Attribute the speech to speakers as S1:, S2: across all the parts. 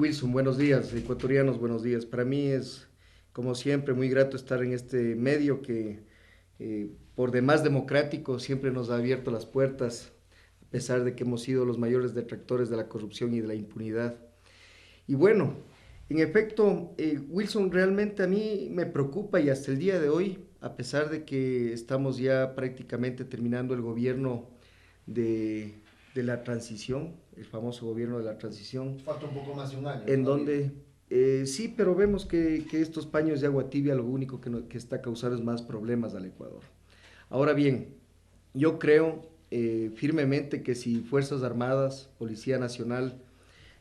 S1: Wilson, buenos días, ecuatorianos, buenos días. Para mí es, como siempre, muy grato estar en este medio que, por demás democrático, siempre nos ha abierto las puertas, a pesar de que hemos sido los mayores detractores de la corrupción y de la impunidad. Y bueno, en efecto, Wilson, realmente a mí me preocupa y hasta el día de hoy, a pesar de que estamos ya prácticamente terminando el gobierno de, de la transición, el famoso gobierno de la transición,
S2: Falta un poco más de un año
S1: en
S2: todavía.
S1: donde sí, pero vemos que estos paños de agua tibia lo único que está causando es más problemas al Ecuador. Ahora bien, yo creo firmemente que si Fuerzas Armadas, Policía Nacional,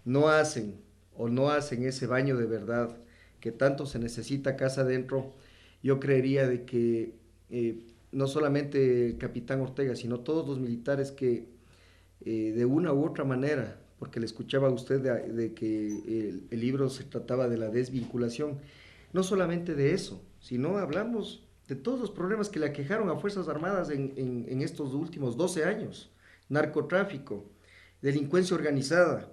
S1: no hacen o no hacen ese baño de verdad que tanto se necesita casa adentro, yo creería de que no solamente el capitán Ortega, sino todos los militares que de una u otra manera, porque le escuchaba a usted de que el libro se trataba de la desvinculación, no solamente de eso, sino hablamos de todos los problemas que le aquejaron a Fuerzas Armadas en estos últimos 12 años, narcotráfico, delincuencia organizada,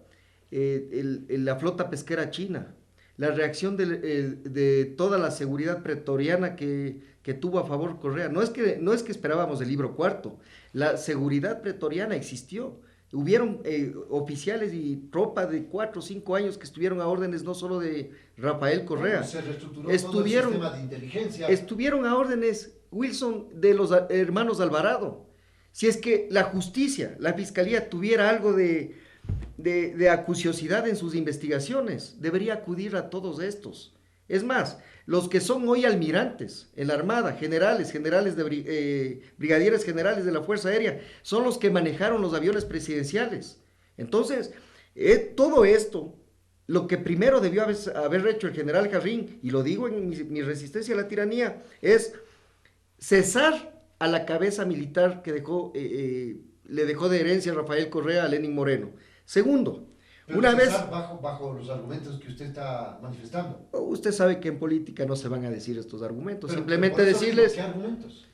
S1: la flota pesquera china, la reacción de toda la seguridad pretoriana que tuvo a favor Correa. No es que esperábamos el libro cuarto, la seguridad pretoriana existió. Hubieron oficiales y tropa de 4 o 5 años que estuvieron a órdenes no solo de Rafael
S2: Bueno,
S1: Correa,
S2: se reestructuró todo el
S1: estuvieron,
S2: sistema de inteligencia.
S1: estuvieron a órdenes, Wilson, de los hermanos Alvarado. Si es que la justicia, la fiscalía tuviera algo de acuciosidad en sus investigaciones, debería acudir a todos estos. Es más, los que son hoy almirantes en la Armada, generales, brigadieres generales de la Fuerza Aérea, son los que manejaron los aviones presidenciales. Entonces, todo esto, lo que primero debió haber hecho el general Jarrín, y lo digo en mi resistencia a la tiranía, es cesar a la cabeza militar que le dejó de herencia a Rafael Correa a Lenín Moreno. Segundo,
S2: Pero
S1: una vez,
S2: cesar bajo los argumentos que usted está manifestando.
S1: usted sabe que en política no se van a decir estos argumentos,
S2: Pero
S1: simplemente
S2: por eso digo,
S1: decirles
S2: ¿qué argumentos?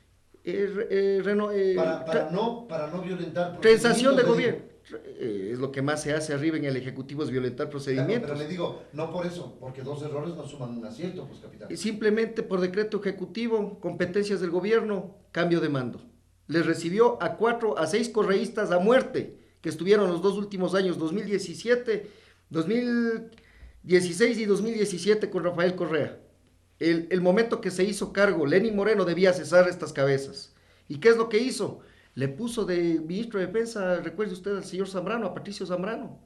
S2: Para no violentar
S1: transación de
S2: procedimientos, le
S1: gobierno.
S2: digo.
S1: Es lo que más se hace arriba en el Ejecutivo, es violentar
S2: Claro,
S1: procedimientos.
S2: pero le digo, no por eso, porque dos errores no suman un acierto, pues capitán.
S1: Simplemente por decreto ejecutivo, competencias del gobierno, cambio de mando. Les recibió a 6 correístas a muerte que estuvieron los dos últimos años, 2016 y 2017 con Rafael Correa. El momento que se hizo cargo, Lenín Moreno debía cesar estas cabezas. ¿Y qué es lo que hizo? Le puso de ministro de Defensa, recuerde usted al señor Zambrano, a Patricio Zambrano,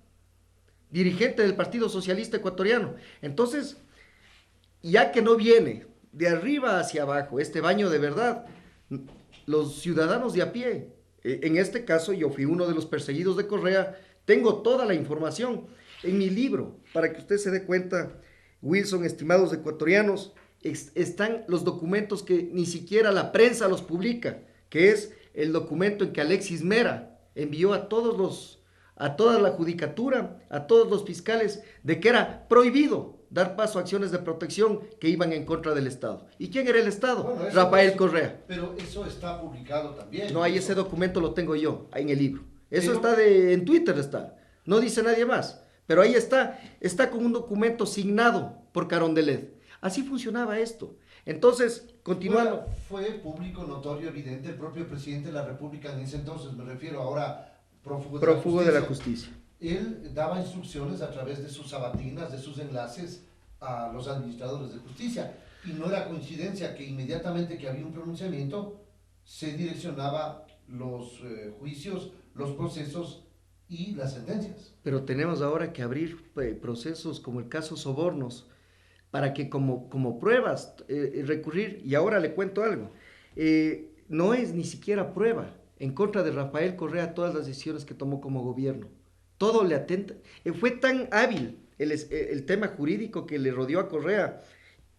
S1: dirigente del Partido Socialista Ecuatoriano. Entonces, ya que no viene de arriba hacia abajo este baño de verdad, los ciudadanos de a pie, en este caso yo fui uno de los perseguidos de Correa, tengo toda la información en mi libro, para que usted se dé cuenta, Wilson, estimados ecuatorianos, están los documentos que ni siquiera la prensa los publica, que es el documento en que Alexis Mera envió a toda la judicatura, a todos los fiscales, de que era prohibido dar paso a acciones de protección que iban en contra del Estado. ¿Y quién era el Estado?
S2: Bueno,
S1: Rafael Correa.
S2: Pero eso está publicado también.
S1: No, ahí ese documento lo tengo yo, ahí en el libro. Eso
S2: Pero,
S1: está en Twitter está, no dice nadie más. Pero ahí está con un documento signado por Carondelet. Así funcionaba esto. Entonces, continuando.
S2: fue público, notorio, evidente, el propio presidente de la República en ese entonces, me refiero ahora,
S1: Prófugo de la justicia.
S2: Él daba instrucciones a través de sus sabatinas, de sus enlaces a los administradores de justicia. Y no era coincidencia que inmediatamente que había un pronunciamiento, se direccionaba los juicios, los procesos y las sentencias.
S1: Pero tenemos ahora que abrir procesos como el caso Sobornos, para que como pruebas recurrir, y ahora le cuento algo, no es ni siquiera prueba en contra de Rafael Correa todas las decisiones que tomó como gobierno. Todo le atenta. Fue tan hábil el tema jurídico que le rodeó a Correa,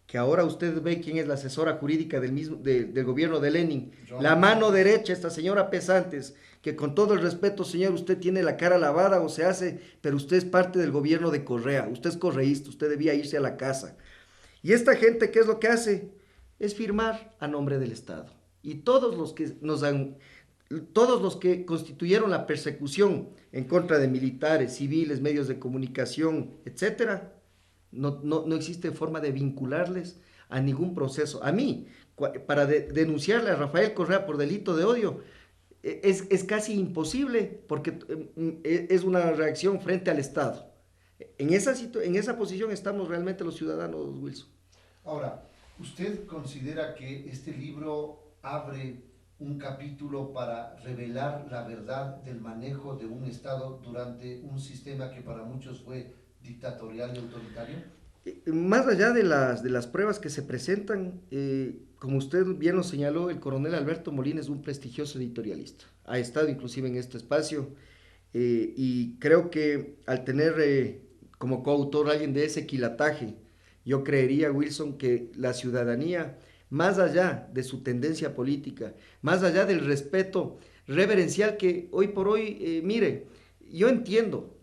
S1: que ahora usted ve quién es la asesora jurídica del gobierno de Lenin, la mano derecha, esta señora Pesantes, que con todo el respeto, señor, usted tiene la cara lavada o se hace, pero usted es parte del gobierno de Correa, usted es correísta, usted debía irse a la casa. Y esta gente, ¿qué es lo que hace? Es firmar a nombre del Estado. Y todos los que nos han todos los que constituyeron la persecución en contra de militares, civiles, medios de comunicación, etcétera, no existe forma de vincularles a ningún proceso. A mí, para denunciarle a Rafael Correa por delito de odio, es casi imposible porque es una reacción frente al Estado. En esa posición estamos realmente los ciudadanos, Wilson.
S2: Ahora, ¿usted considera que este libro abre un capítulo para revelar la verdad del manejo de un Estado durante un sistema que para muchos fue dictatorial y autoritario?
S1: Más allá de las pruebas que se presentan, como usted bien lo señaló, el coronel Alberto Molina es un prestigioso editorialista. Ha estado inclusive en este espacio y creo que al tener como coautor a alguien de ese quilataje, yo creería, Wilson, que la ciudadanía, más allá de su tendencia política, más allá del respeto reverencial que hoy por hoy, mire, yo entiendo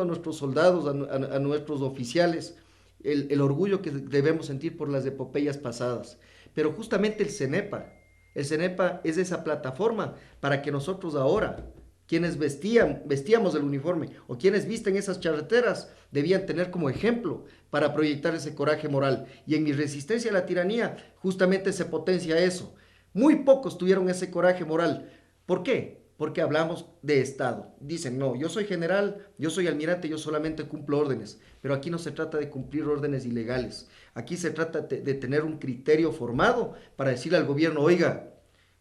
S1: a nuestros soldados, a nuestros oficiales, el orgullo que debemos sentir por las epopeyas pasadas, pero justamente el CENEPA es esa plataforma para que nosotros ahora, quienes vestíamos el uniforme o quienes visten esas charreteras, debían tener como ejemplo para proyectar ese coraje moral. Y en mi resistencia a la tiranía, justamente se potencia eso. Muy pocos tuvieron ese coraje moral. ¿Por qué? Porque hablamos de Estado. Dicen, no, yo soy general, yo soy almirante, yo solamente cumplo órdenes. Pero aquí no se trata de cumplir órdenes ilegales. Aquí se trata de tener un criterio formado para decirle al gobierno, oiga,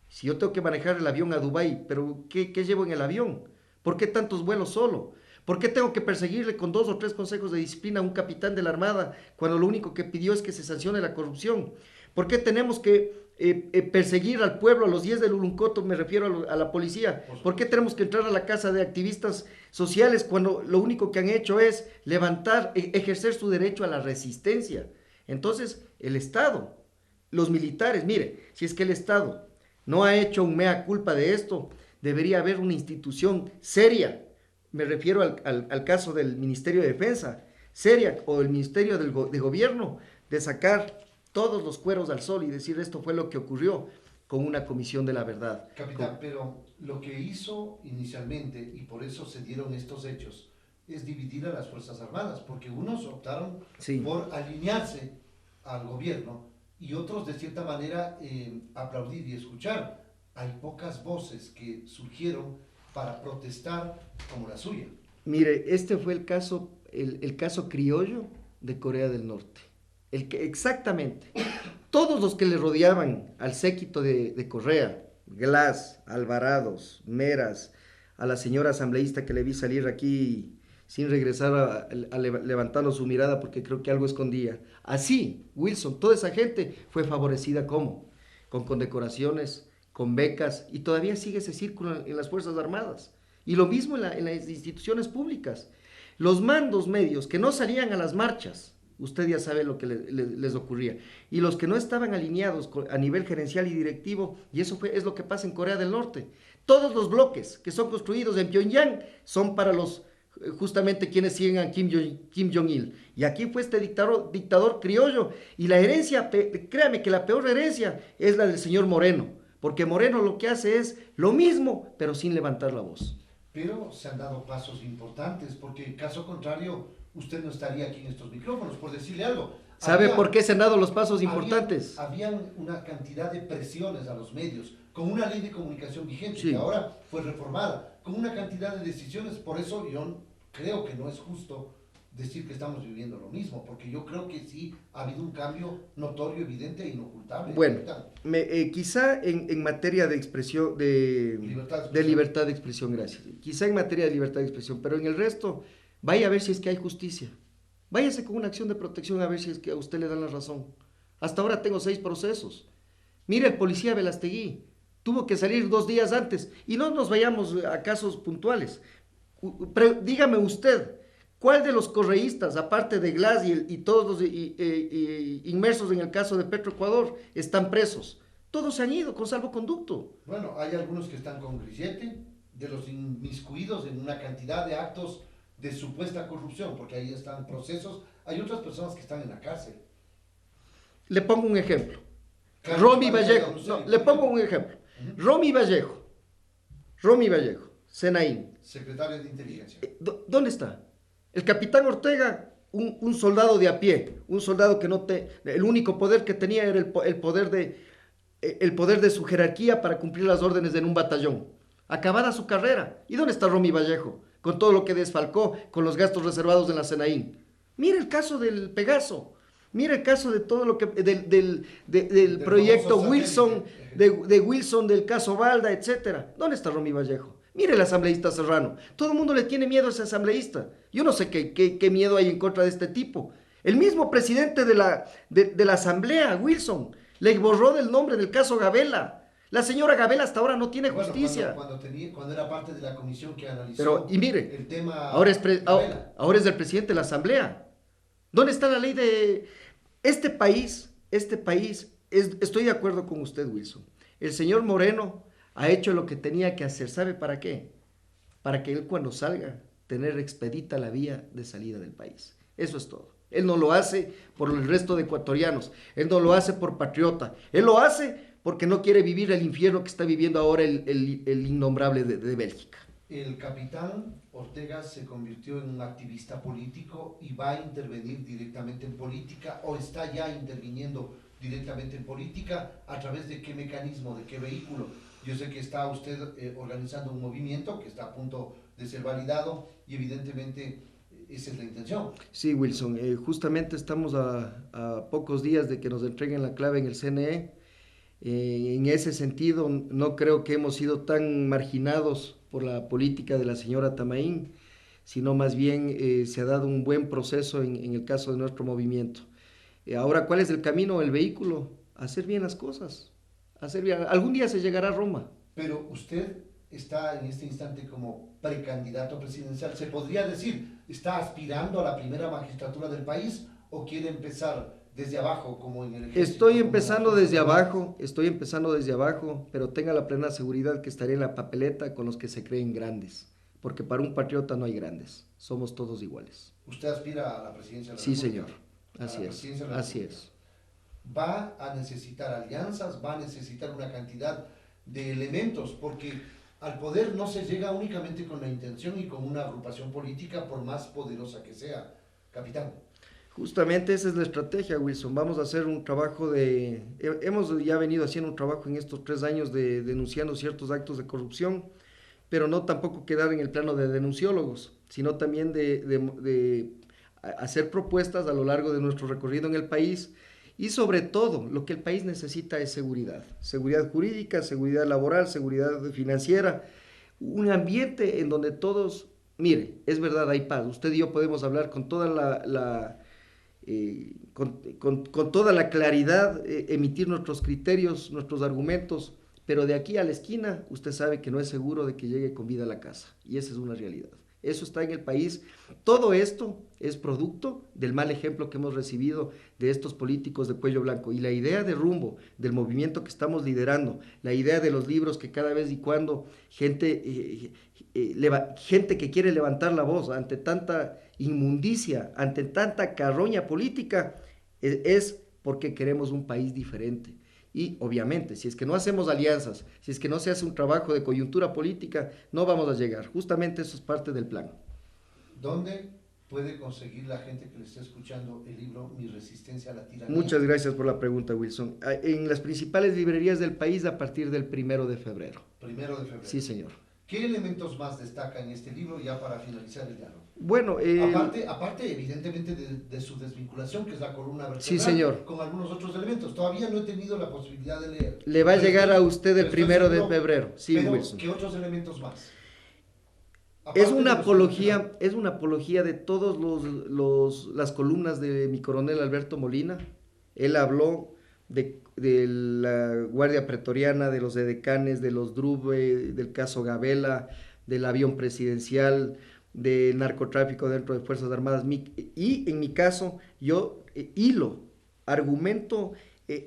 S1: si yo tengo que manejar el avión a Dubái, pero ¿qué llevo en el avión? ¿Por qué tantos vuelos solo? ¿Por qué tengo que perseguirle con 2 o 3 consejos de disciplina a un capitán de la Armada cuando lo único que pidió es que se sancione la corrupción? ¿Por qué tenemos que perseguir al pueblo, a los 10 del Uluncoto, me refiero a la policía? ¿Por qué tenemos que entrar a la casa de activistas sociales cuando lo único que han hecho es ejercer su derecho a la resistencia? Entonces, el Estado, los militares, mire, si es que el Estado no ha hecho un mea culpa de esto, debería haber una institución seria, me refiero al caso del Ministerio de Defensa, seria, o el Ministerio de Gobierno, de sacar todos los cueros al sol y decir esto fue lo que ocurrió con una comisión de la verdad.
S2: Capitán, pero lo que hizo inicialmente, y por eso se dieron estos hechos, es dividir a las Fuerzas Armadas, porque unos optaron por alinearse al gobierno y otros de cierta manera aplaudir y escuchar. Hay pocas voces que surgieron para protestar como la suya.
S1: Mire, este fue el caso criollo de Corea del Norte. Exactamente. Todos los que le rodeaban al séquito de Correa, Glass, Alvarados, Meras, a la señora asambleísta que le vi salir aquí sin regresar levantando su mirada porque creo que algo escondía. Así, Wilson, toda esa gente fue favorecida ¿cómo? Con condecoraciones, con becas, y todavía sigue ese círculo en las Fuerzas Armadas. Y lo mismo en las instituciones públicas. Los mandos medios que no salían a las marchas, usted ya sabe lo que les ocurría. Y los que no estaban alineados a nivel gerencial y directivo, y eso es lo que pasa en Corea del Norte. Todos los bloques que son construidos en Pyongyang son para justamente quienes siguen a Kim Jong-il. Y aquí fue este dictador criollo. Y la herencia, créame que la peor herencia es la del señor Moreno. Porque Moreno lo que hace es lo mismo, pero sin levantar la voz.
S2: Pero se han dado pasos importantes, porque en caso contrario, usted no estaría aquí en estos micrófonos, por decirle algo.
S1: ¿Sabe por qué se han dado los pasos importantes?
S2: Habían una cantidad de presiones a los medios, con una ley de comunicación vigente,
S1: sí,
S2: que ahora fue reformada, con una cantidad de decisiones. Por eso yo creo que no es justo decir que estamos viviendo lo mismo, porque yo creo que sí ha habido un cambio notorio, evidente e inocultable.
S1: Bueno, quizá en materia de expresión, de libertad de expresión, gracias. Quizá en materia de libertad de expresión, pero en el resto, vaya a ver si es que hay justicia. Váyase con una acción de protección a ver si es que a usted le dan la razón. Hasta ahora tengo 6 procesos. Mire, el policía Velastegui tuvo que salir 2 días antes, y no nos vayamos a casos puntuales. Dígame usted, ¿cuál de los correístas, aparte de Glass y todos los inmersos en el caso de Petroecuador, están presos? Todos se han ido con salvoconducto.
S2: Bueno, hay algunos que están con grillete, de los inmiscuidos en una cantidad de actos de supuesta corrupción, porque ahí están procesos. Hay otras personas que están en la cárcel.
S1: Le pongo un ejemplo. Romy Vallejo. No, le pongo un ejemplo. Romy Vallejo, Romy Vallejo, Senaín.
S2: Secretario de Inteligencia.
S1: ¿Dónde está? El capitán Ortega, un soldado de a pie, un soldado que no te... El único poder que tenía era el poder de su jerarquía para cumplir las órdenes en un batallón. Acabada su carrera. ¿Y dónde está Romy Vallejo? Con todo lo que desfalcó, con los gastos reservados en la Senaín. Mira el caso del Pegaso. Mira el caso de todo lo que... del proyecto Wilson, de Wilson, del caso Balda, etc. ¿Dónde está Romy Vallejo? Mire el asambleísta Serrano. Todo el mundo le tiene miedo a ese asambleísta. Yo no sé qué miedo hay en contra de este tipo. El mismo presidente de la asamblea, Wilson, le borró del nombre del caso Gabela. La señora Gabela hasta ahora no tiene justicia.
S2: Cuando era parte de la comisión que analizó
S1: Pero, y mire,
S2: el tema
S1: ahora es el presidente de la asamblea. ¿Dónde está la ley de este país? Estoy de acuerdo con usted, Wilson. El señor Moreno ha hecho lo que tenía que hacer. ¿Sabe para qué? Para que él cuando salga, tener expedita la vía de salida del país. Eso es todo. Él no lo hace por el resto de ecuatorianos. Él no lo hace por patriota. Él lo hace porque no quiere vivir el infierno que está viviendo ahora el innombrable de Bélgica.
S2: El capitán Ortega se convirtió en un activista político y va a intervenir directamente en política o está ya interviniendo directamente en política. ¿A través de qué mecanismo, de qué vehículo? Yo sé que está usted organizando un movimiento que está a punto de ser validado y evidentemente esa es la intención.
S1: Sí, Wilson, justamente estamos a pocos días de que nos entreguen la clave en el CNE. En ese sentido, no creo que hemos sido tan marginados por la política de la señora Tamaín, sino más bien se ha dado un buen proceso en el caso de nuestro movimiento. Ahora, ¿cuál es el camino, el vehículo? Hacer bien las cosas. Hacer bien. Algún día se llegará a Roma.
S2: Pero usted está en este instante como precandidato presidencial. ¿Se podría decir, está aspirando a la primera magistratura del país o quiere empezar desde abajo como en el ejército?
S1: Estoy empezando desde abajo, pero tenga la plena seguridad que estaré en la papeleta con los que se creen grandes, porque para un patriota no hay grandes, somos todos iguales.
S2: ¿Usted aspira a la presidencia de la
S1: Sí,
S2: República?
S1: señor, así es.
S2: Va a necesitar alianzas, va a necesitar una cantidad de elementos, porque al poder no se llega únicamente con la intención y con una agrupación política, por más poderosa que sea, capitán.
S1: Justamente esa es la estrategia, Wilson. Vamos a hacer un trabajo hemos ya venido haciendo un trabajo en estos 3 años denunciando ciertos actos de corrupción, pero no tampoco quedar en el plano de denunciólogos, sino también de hacer propuestas a lo largo de nuestro recorrido en el país. Y sobre todo, lo que el país necesita es seguridad. Seguridad jurídica, seguridad laboral, seguridad financiera. Un ambiente en donde todos, mire, es verdad, hay paz. Usted y yo podemos hablar con toda con toda la claridad, emitir nuestros criterios, nuestros argumentos, pero de aquí a la esquina usted sabe que no es seguro de que llegue con vida a la casa. Y esa es una realidad. Eso está en el país. Todo esto es producto del mal ejemplo que hemos recibido de estos políticos de cuello blanco. Y la idea de rumbo del movimiento que estamos liderando, la idea de los libros que cada vez y cuando gente que quiere levantar la voz ante tanta inmundicia, ante tanta carroña política, es porque queremos un país diferente. Y obviamente, si es que no hacemos alianzas, si es que no se hace un trabajo de coyuntura política, no vamos a llegar. Justamente eso es parte del plan.
S2: ¿Dónde puede conseguir la gente que le está escuchando el libro Mi resistencia a la tiranía?
S1: Muchas gracias por la pregunta, Wilson. En las principales librerías del país a partir del 1 de febrero.
S2: 1 de febrero.
S1: Sí, señor.
S2: ¿Qué elementos más destacan en este libro ya para finalizar el diálogo?
S1: Bueno,
S2: aparte evidentemente de su desvinculación, que es la columna vertebral,
S1: sí, señor,
S2: con algunos otros elementos. Todavía no he tenido la posibilidad de leer.
S1: Le va a llegar a usted el 1 de febrero. Sí,
S2: pero,
S1: Wilson.
S2: ¿qué otros elementos más?
S1: Es una apología de todas las columnas de mi coronel Alberto Molina. Él habló de la Guardia Pretoriana, de los edecanes, de los DRUB, del caso Gabela, del avión presidencial, del narcotráfico dentro de Fuerzas Armadas. Y en mi caso, yo argumento,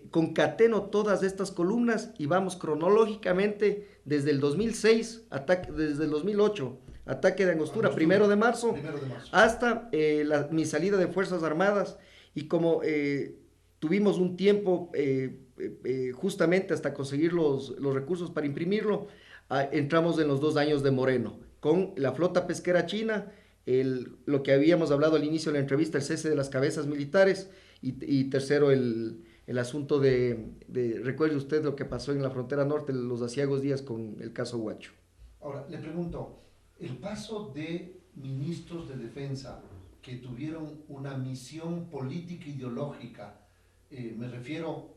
S1: concateno todas estas columnas y vamos cronológicamente desde el 2006, desde el 2008, ataque de Angostura, 1 de marzo, hasta mi salida de Fuerzas Armadas. Y como tuvimos un tiempo justamente hasta conseguir los recursos para imprimirlo, entramos en los 2 años de Moreno, con la flota pesquera china, lo que habíamos hablado al inicio de la entrevista, el cese de las cabezas militares, y tercero, el asunto recuerde usted lo que pasó en la frontera norte, los aciagos días con el caso Huacho.
S2: Ahora, le pregunto, el paso de ministros de defensa que tuvieron una misión política ideológica, me refiero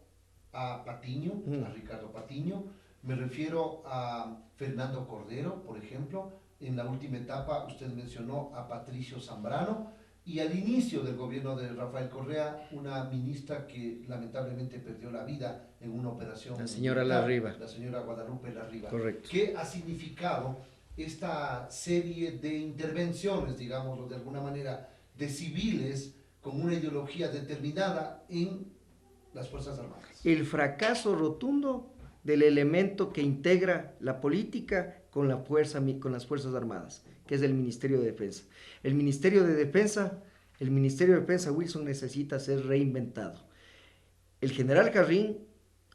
S2: a Patiño, a Ricardo Patiño, me refiero a Fernando Cordero, por ejemplo, en la última etapa usted mencionó a Patricio Zambrano, y al inicio del gobierno de Rafael Correa, una ministra que lamentablemente perdió la vida en una operación.
S1: La señora
S2: militar,
S1: Larriba.
S2: La señora Guadalupe Larriba.
S1: Correcto.
S2: ¿Qué ha significado esta serie de intervenciones, digámoslo de alguna manera, de civiles con una ideología determinada en las Fuerzas Armadas?
S1: El fracaso rotundo del elemento que integra la política con las Fuerzas Armadas, que es el Ministerio de Defensa. El Ministerio de Defensa, Wilson, necesita ser reinventado. El general Carrín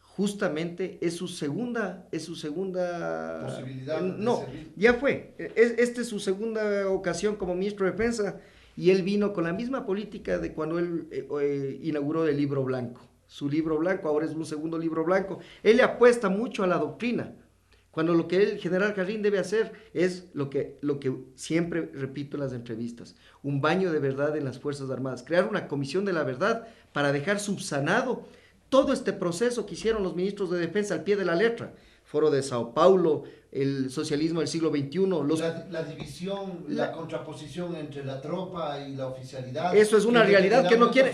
S1: justamente es su segunda
S2: posibilidad.
S1: No, ya fue. Esta es su segunda ocasión como ministro de Defensa, y él vino con la misma política de cuando él inauguró el libro blanco. Su libro blanco, ahora es un segundo libro blanco. Él le apuesta mucho a la doctrina, cuando lo que el general Carrín debe hacer es lo que siempre repito en las entrevistas: un baño de verdad en las Fuerzas Armadas, crear una comisión de la verdad para dejar subsanado todo este proceso que hicieron los ministros de defensa al pie de la letra. Foro de Sao Paulo, el socialismo del siglo XXI.
S2: La división, la contraposición entre la tropa y la oficialidad.
S1: Eso es una realidad que no quiere.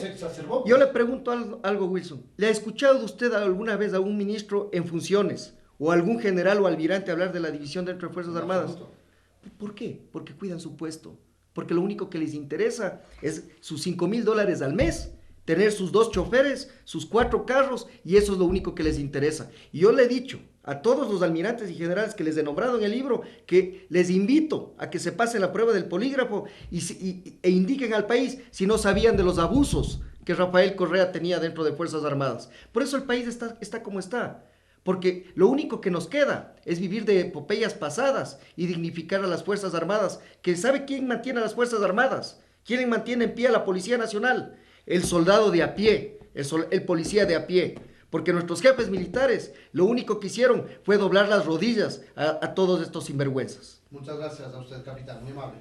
S1: Yo le pregunto algo, Wilson. ¿Le ha escuchado usted alguna vez a un ministro en funciones o algún general o almirante hablar de la división dentro de Fuerzas Armadas? ¿Por qué? Porque cuidan su puesto. Porque lo único que les interesa es sus $5,000 al mes, tener sus 2 choferes, sus 4 carros, y eso es lo único que les interesa. Y yo le he dicho a todos los almirantes y generales que les he nombrado en el libro que les invito a que se pasen la prueba del polígrafo e indiquen al país si no sabían de los abusos que Rafael Correa tenía dentro de Fuerzas Armadas. Por eso el país está como está. Porque lo único que nos queda es vivir de epopeyas pasadas y dignificar a las Fuerzas Armadas. Que ¿sabe quién mantiene a las Fuerzas Armadas? ¿Quién mantiene en pie a la Policía Nacional? El soldado de a pie, el policía de a pie. Porque nuestros jefes militares lo único que hicieron fue doblar las rodillas a todos estos sinvergüenzas.
S2: Muchas gracias a usted, capitán, muy amable.